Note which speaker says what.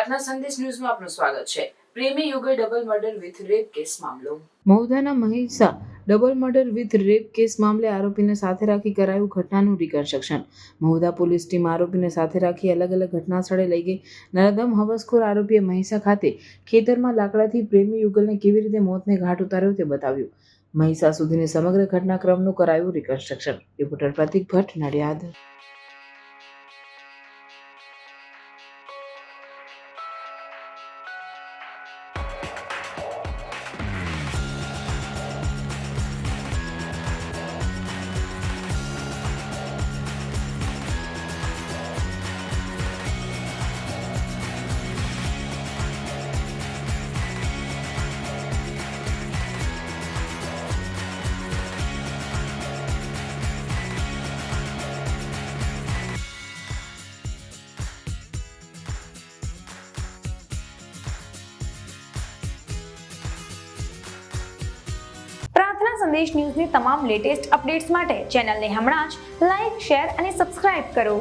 Speaker 1: પ્રાર્થના સંદેશ ન્યૂઝમાં આપનું સ્વાગત છે। પ્રેમી યુગલ double murder with rape case મામલો।
Speaker 2: મહુધાના Mahisa double murder with rape case મામલે આરોપીને સાથે રાખી કરાયું ઘટનાનું રિકન્સ્ટ્રક્શન। મહુધા પોલીસ ટીમ આરોપીને સાથે રાખી અલગ અલગ ઘટના સ્થળે લઈ ગઈ। નરાધમ હવસખોર આરોપીએ મહિસા ખાતે ખેતરમાં લાકડાથી પ્રેમી યુગલને કેવી રીતે મોતને ઘાટ ઉતાર્યો તે બતાવ્યું। મહિસા સુધીની સમગ્ર ઘટનાક્રમનું કરાયું રિકન્સ્ટ્રક્શન। રિપોર્ટર પ્રતિક ભટ્ટ, નડિયાદ।
Speaker 3: પ્રાર્થના સંદેશ ન્યૂઝની તમામ લેટેસ્ટ અપડેટ્સ માટે ચેનલને હમણાં જ લાઇક, શેર અને સબસ્ક્રાઇબ કરો।